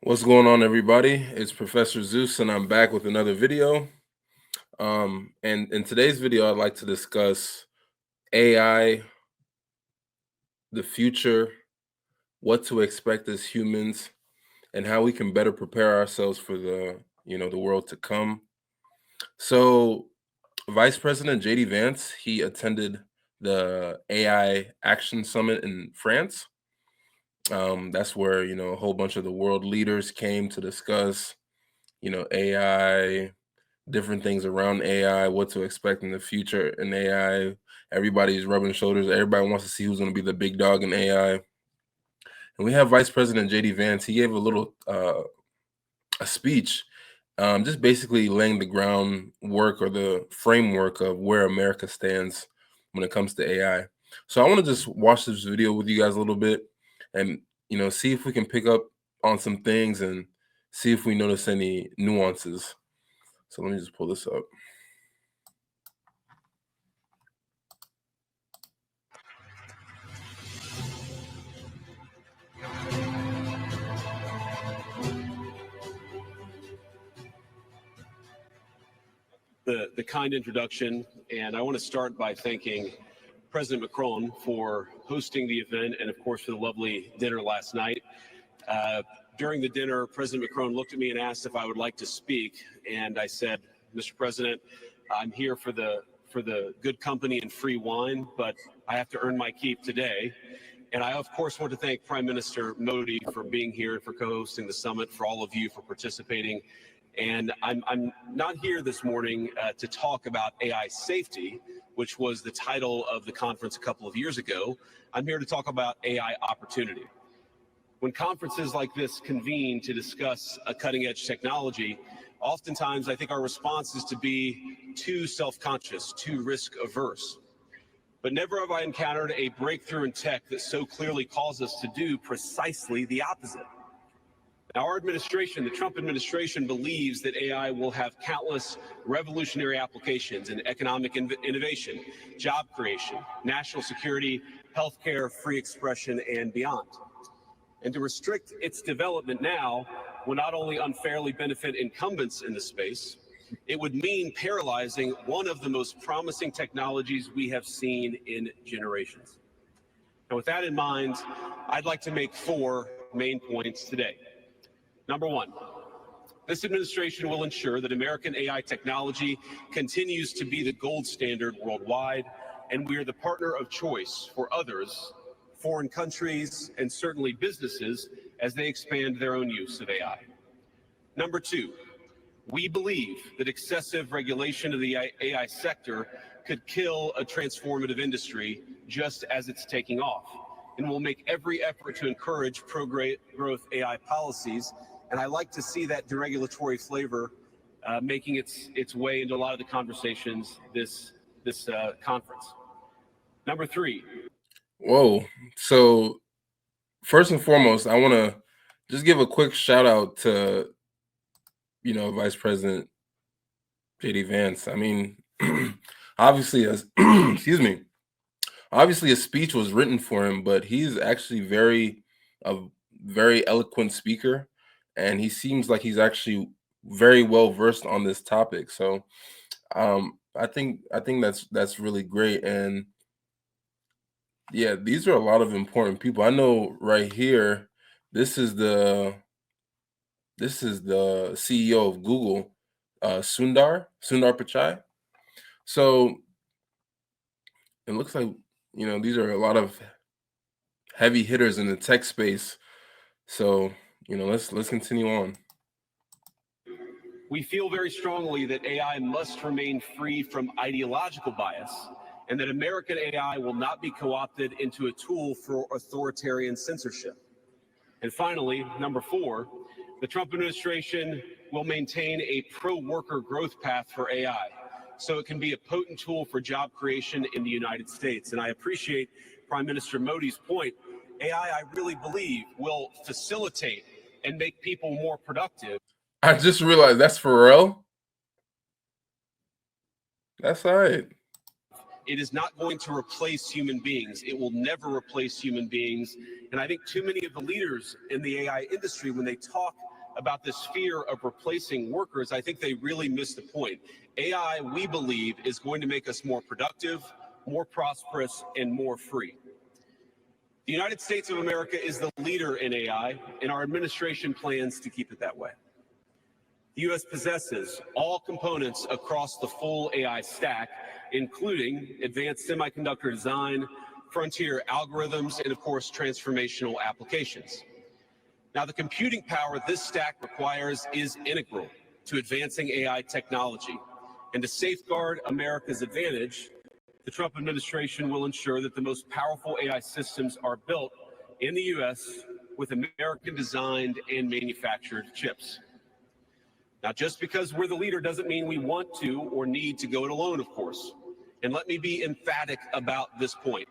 What's going on, everybody? It's Professor Zeus, and I'm back with another video. And in today's video, I'd like to discuss AI, the future, what to expect as humans, and how we can better prepare ourselves for the world to come. So, Vice President JD Vance, he attended the AI Action Summit in France. That's where a whole bunch of the world leaders came to discuss AI, different things around AI, what to expect in the future in AI. Everybody's rubbing shoulders. Everybody wants to see who's going to be the big dog in AI. And we have Vice President JD Vance. He gave a little a speech, just basically laying the groundwork or the framework of where America stands when it comes to AI. So I want to just watch this video with you guys a little bit and see if we can pick up on some things and see if we notice any nuances. So let me just pull this up. The kind introduction, and I want to start by thanking President Macron for hosting the event and, of course, for the lovely dinner last night. During the dinner, President Macron looked at me and asked if I would like to speak, and I said, Mr. President, I'm here for the good company and free wine, but I have to earn my keep today. And I, of course, want to thank Prime Minister Modi for being here and for co-hosting the summit, for all of you for participating. And I'm not here this morning to talk about AI safety, which was the title of the conference a couple of years ago. I'm here to talk about AI opportunity. When conferences like this convene to discuss a cutting-edge technology, oftentimes I think our response is to be too self-conscious, too risk-averse. But never have I encountered a breakthrough in tech that so clearly calls us to do precisely the opposite. Now, our administration, the Trump administration, believes that AI will have countless revolutionary applications in economic innovation, job creation, national security, healthcare, free expression, and beyond. And to restrict its development now will not only unfairly benefit incumbents in the space, it would mean paralyzing one of the most promising technologies we have seen in generations. Now, with that in mind, I'd like to make 4 main points today. Number 1, this administration will ensure that American AI technology continues to be the gold standard worldwide, and we are the partner of choice for others, foreign countries, and certainly businesses as they expand their own use of AI. Number 2, we believe that excessive regulation of the AI sector could kill a transformative industry just as it's taking off, and we'll make every effort to encourage pro-growth AI policies. And I like to see that deregulatory flavor making its way into a lot of the conversations this conference. Number 3. Whoa. So first and foremost, I want to just give a quick shout out to, Vice President JD Vance. I mean, obviously, excuse me, obviously a speech was written for him, but he's actually a very eloquent speaker, and he seems like he's actually very well versed on this topic. So I think that's really great. And yeah, these are a lot of important people. I know right here, this is the CEO of Google, Sundar Pichai. So it looks like these are a lot of heavy hitters in the tech space. So let's continue on. We feel very strongly that AI must remain free from ideological bias, and that American AI will not be co-opted into a tool for authoritarian censorship. And finally, number 4, the Trump administration will maintain a pro-worker growth path for AI, so it can be a potent tool for job creation in the United States. And I appreciate Prime Minister Modi's point. AI, I really believe, will facilitate and make people more productive. I just realized that's Pharrell. That's all right. It is not going to replace human beings. It will never replace human beings. And I think too many of the leaders in the AI industry, when they talk about this fear of replacing workers, I think they really miss the point. AI, we believe, is going to make us more productive, more prosperous, and more free. The United States of America is the leader in AI, and our administration plans to keep it that way. The U.S. possesses all components across the full AI stack, including advanced semiconductor design, frontier algorithms, and of course, transformational applications. Now, the computing power this stack requires is integral to advancing AI technology. And to safeguard America's advantage, the Trump administration will ensure that the most powerful AI systems are built in the U.S. with American-designed and manufactured chips. Now, just because we're the leader doesn't mean we want to or need to go it alone, of course. And let me be emphatic about this point.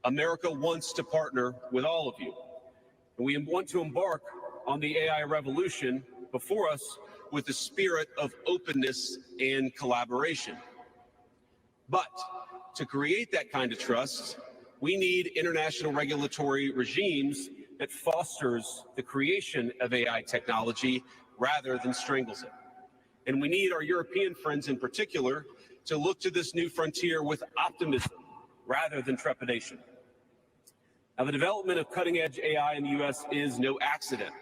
America wants to partner with all of you. And we want to embark on the AI revolution before us with a spirit of openness and collaboration. But to create that kind of trust, we need international regulatory regimes that fosters the creation of AI technology rather than strangles it. And we need our European friends in particular to look to this new frontier with optimism rather than trepidation. Now, the development of cutting-edge AI in the U.S. is no accident.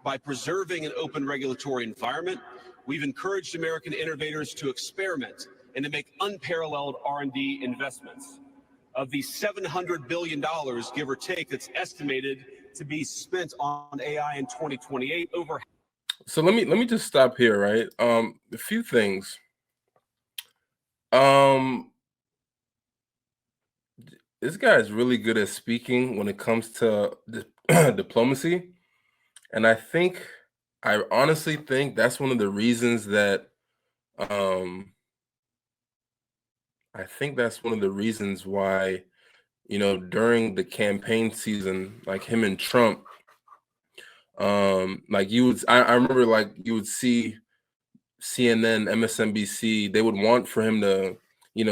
By preserving an open regulatory environment, we've encouraged American innovators to experiment and to make unparalleled R&D investments. Of the $700 billion, give or take, that's estimated to be spent on AI in 2028, over. So let me just stop here, right? A few things. This guy is really good at speaking when it comes to diplomacy, and I honestly think that's one of the reasons that I think that's one of the reasons why, during the campaign season, like him and Trump, like I remember like you would see CNN, MSNBC, they would want for him to,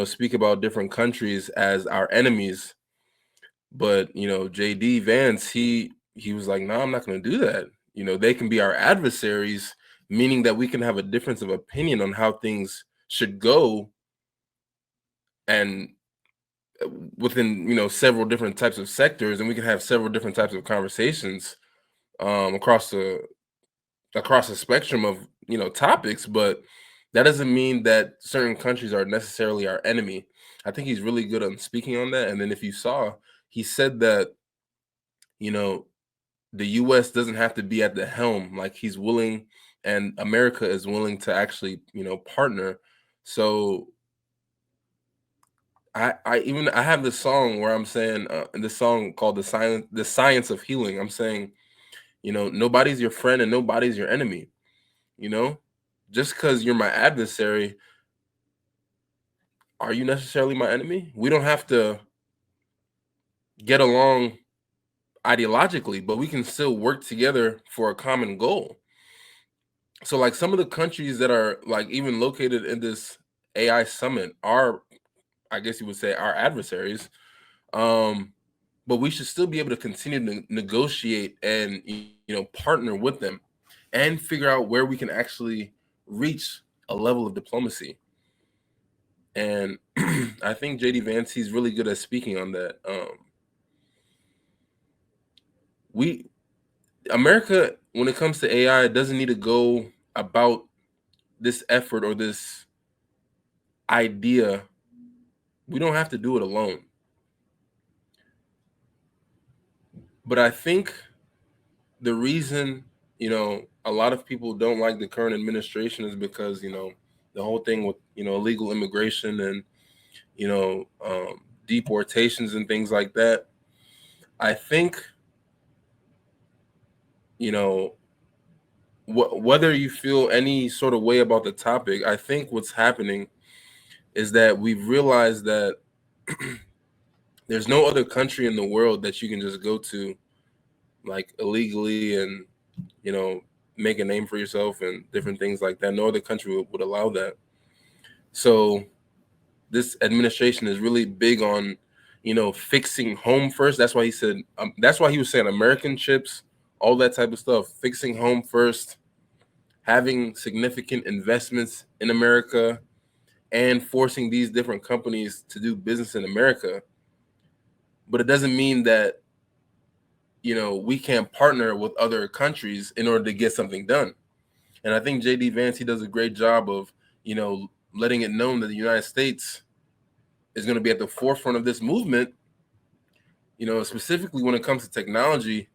speak about different countries as our enemies. But, JD Vance, he was like, no, I'm not going to do that. They can be our adversaries, meaning that we can have a difference of opinion on how things should go. And within, several different types of sectors, and we can have several different types of conversations across the spectrum of topics, but that doesn't mean that certain countries are necessarily our enemy. I think he's really good on speaking on that. And then if you saw, he said that the US doesn't have to be at the helm, like he's willing, and America is willing to actually partner. So I have this song where I'm saying in this song called the science of healing, I'm saying nobody's your friend and nobody's your enemy. Just because you're my adversary, are you necessarily my enemy? We don't have to get along ideologically, but we can still work together for a common goal. So like some of the countries that are like even located in this AI summit are, I guess you would say, our adversaries. But we should still be able to continue to negotiate and partner with them and figure out where we can actually reach a level of diplomacy. And I think JD Vance, he's really good at speaking on that. America, when it comes to AI, doesn't need to go about this effort or this idea. We don't have to do it alone. But I think the reason, a lot of people don't like the current administration is because, the whole thing with, illegal immigration and, deportations and things like that. I think, whether you feel any sort of way about the topic, I think what's happening is that we've realized that there's no other country in the world that you can just go to like illegally and, make a name for yourself and different things like that. No other country would allow that. So this administration is really big on, fixing home first. That's why he said, that's why he was saying American chips, all that type of stuff, fixing home first, having significant investments in America and forcing these different companies to do business in America. But it doesn't mean that, we can't partner with other countries in order to get something done. And I think JD Vance, he does a great job of, letting it known that the United States is going to be at the forefront of this movement, specifically when it comes to technology,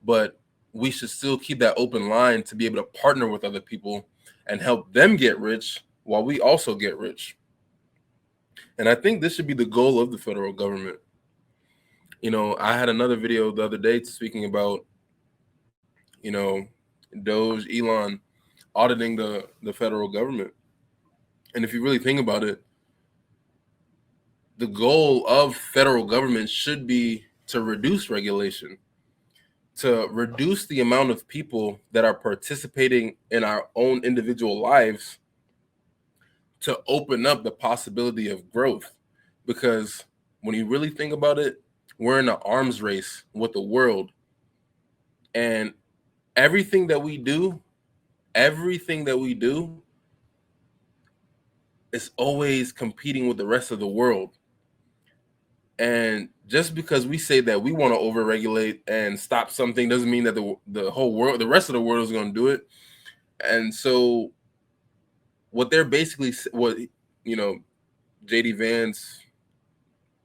but we should still keep that open line to be able to partner with other people and help them get rich while we also get rich. And I think this should be the goal of the federal government. I had another video the other day speaking about, Doge, Elon auditing the federal government. And if you really think about it, the goal of federal government should be to reduce regulation, to reduce the amount of people that are participating in our own individual lives, to open up the possibility of growth. Because when you really think about it, we're in an arms race with the world. And everything that we do is always competing with the rest of the world. And just because we say that we want to overregulate and stop something doesn't mean that the whole world, the rest of the world, is going to do it. And so what they're basically, JD Vance,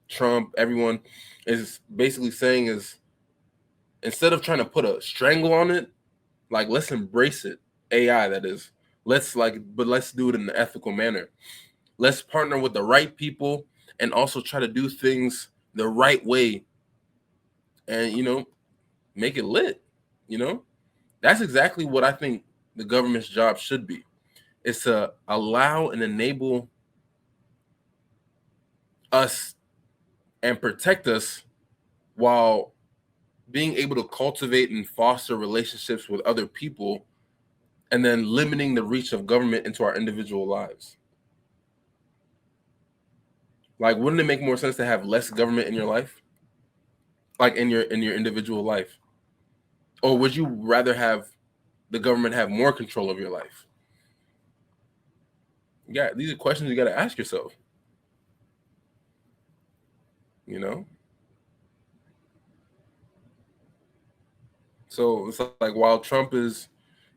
Trump, everyone is basically saying is, instead of trying to put a strangle on it, like, let's embrace it. AI, that is. Let's do it in an ethical manner. Let's partner with the right people and also try to do things the right way and, make it lit. That's exactly what I think the government's job should be. Is to allow and enable us and protect us while being able to cultivate and foster relationships with other people, and then limiting the reach of government into our individual lives. Like, wouldn't it make more sense to have less government in your life? Like in your individual life? Or would you rather have the government have more control of your life? Yeah, these are questions you got to ask yourself. So it's like, while Trump is,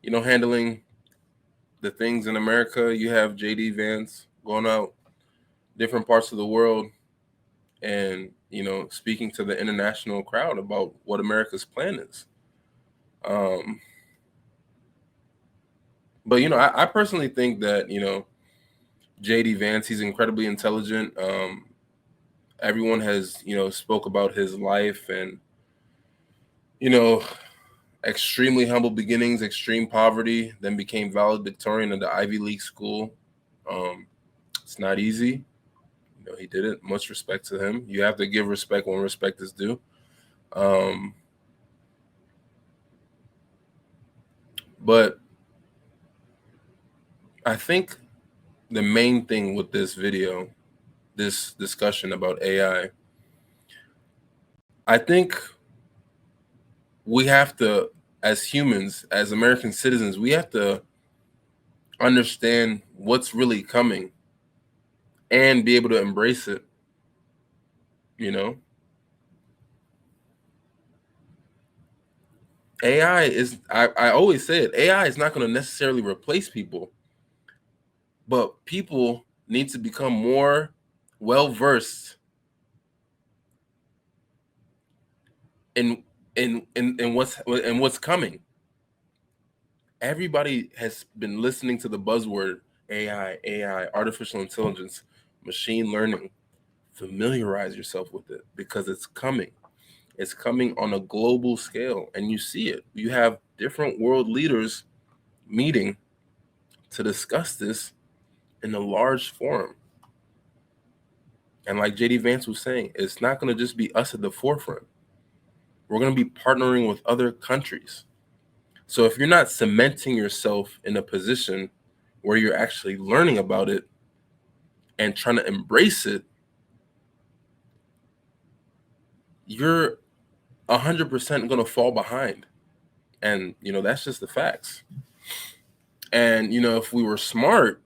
handling the things in America, you have JD Vance going out different parts of the world and, speaking to the international crowd about what America's plan is. But, I personally think that, JD Vance, he's incredibly intelligent. Everyone has, spoke about his life and, extremely humble beginnings, extreme poverty, then became valedictorian of the Ivy League school. It's not easy. He did it. Much respect to him. You have to give respect when respect is due. But I think the main thing with this video, this discussion about AI, I think we have to, as humans, as American citizens, we have to understand what's really coming and be able to embrace it. AI is, I always say it, AI is not going to necessarily replace people, but people need to become more well-versed in what's coming. Everybody has been listening to the buzzword AI, artificial intelligence, machine learning. Familiarize yourself with it because it's coming. It's coming on a global scale, and you see it. You have different world leaders meeting to discuss this in a large forum. And like JD Vance was saying, it's not going to just be us at the forefront. We're going to be partnering with other countries. So if you're not cementing yourself in a position where you're actually learning about it and trying to embrace it, you're 100% going to fall behind. And, that's just the facts. And, if we were smart,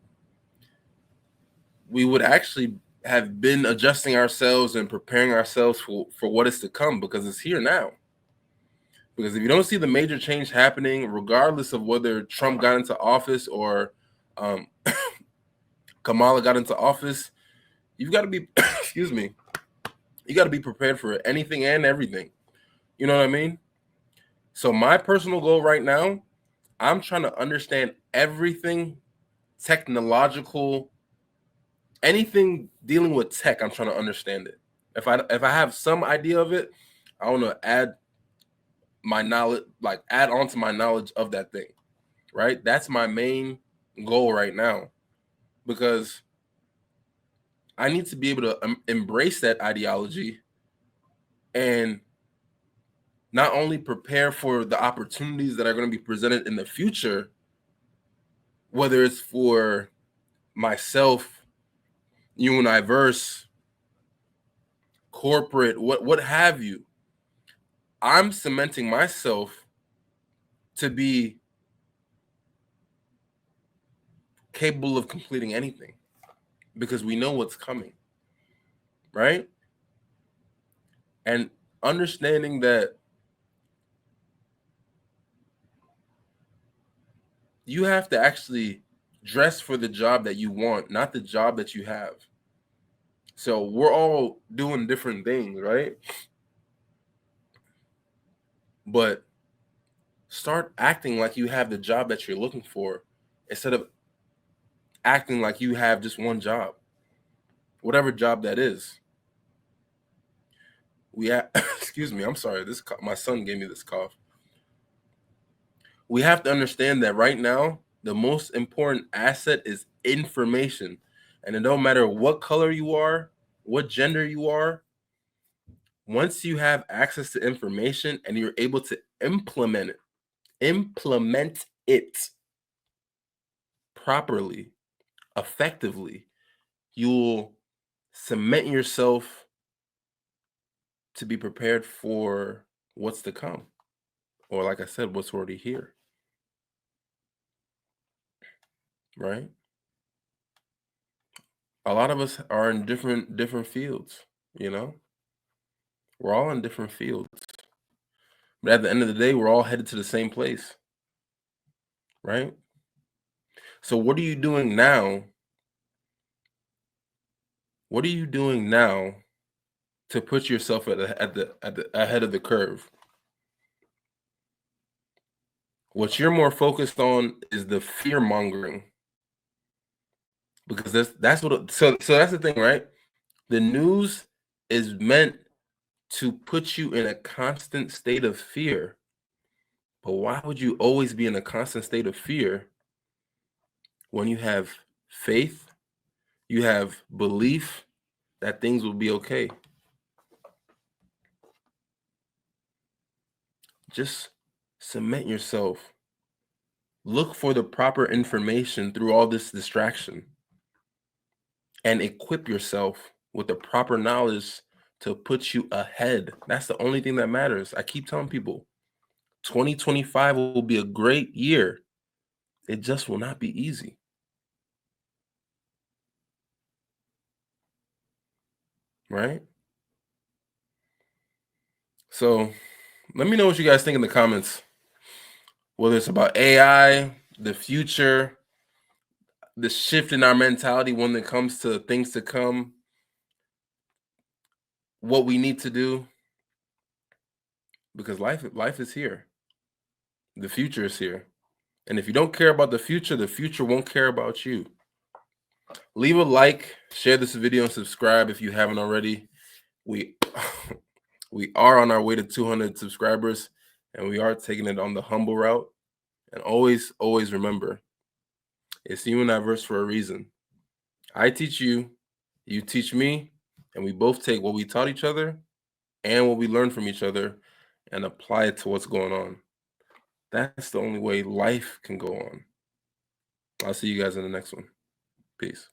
we would actually have been adjusting ourselves and preparing ourselves for what is to come, because it's here now. Because if you don't see the major change happening, regardless of whether Trump got into office or um, Kamala got into office, you've got to be, excuse me, you got to be prepared for anything and everything. You know what I mean? So my personal goal right now, I'm trying to understand everything technological, anything dealing with tech. I'm trying to understand it. If I have some idea of it, I want to add my knowledge, like add on to my knowledge of that thing. Right? That's my main goal right now, because I need to be able to embrace that ideology and not only prepare for the opportunities that are going to be presented in the future, whether it's for myself, you and I verse, corporate, what have you. I'm cementing myself to be capable of completing anything, because we know what's coming, right? And understanding that you have to actually dress for the job that you want, not the job that you have. So we're all doing different things, right? But start acting like you have the job that you're looking for, instead of acting like you have just one job, whatever job that is. Excuse me, I'm sorry. My son gave me this cough. We have to understand that right now, the most important asset is information. And it don't matter what color you are, what gender you are, once you have access to information and you're able to implement it properly, effectively, you'll cement yourself to be prepared for what's to come. Or like I said, what's already here. Right? A lot of us are in different fields, you know? We're all in different fields. But at the end of the day, we're all headed to the same place. Right? So what are you doing now? What are you doing now to put yourself at the ahead of the curve? What you're more focused on is the fear mongering, because that's what. So that's the thing, right? The news is meant to put you in a constant state of fear. But why would you always be in a constant state of fear when you have faith, you have belief that things will be okay? Just cement yourself. Look for the proper information through all this distraction, and equip yourself with the proper knowledge to put you ahead. That's the only thing that matters. I keep telling people 2025 will be a great year. It just will not be easy. Right? So let me know what you guys think in the comments, whether it's about AI, the future, the shift in our mentality when it comes to things to come, what we need to do, because life is here. The future is here. And if you don't care about the future won't care about you. Leave a like, share this video, and subscribe if you haven't already. We we are on our way to 200 subscribers, and we are taking it on the humble route. And always remember, it's you and I verse for a reason. I teach you, you teach me, and we both take what we taught each other and what we learned from each other and apply it to what's going on. That's the only way life can go on. I'll see you guys in the next one. Peace.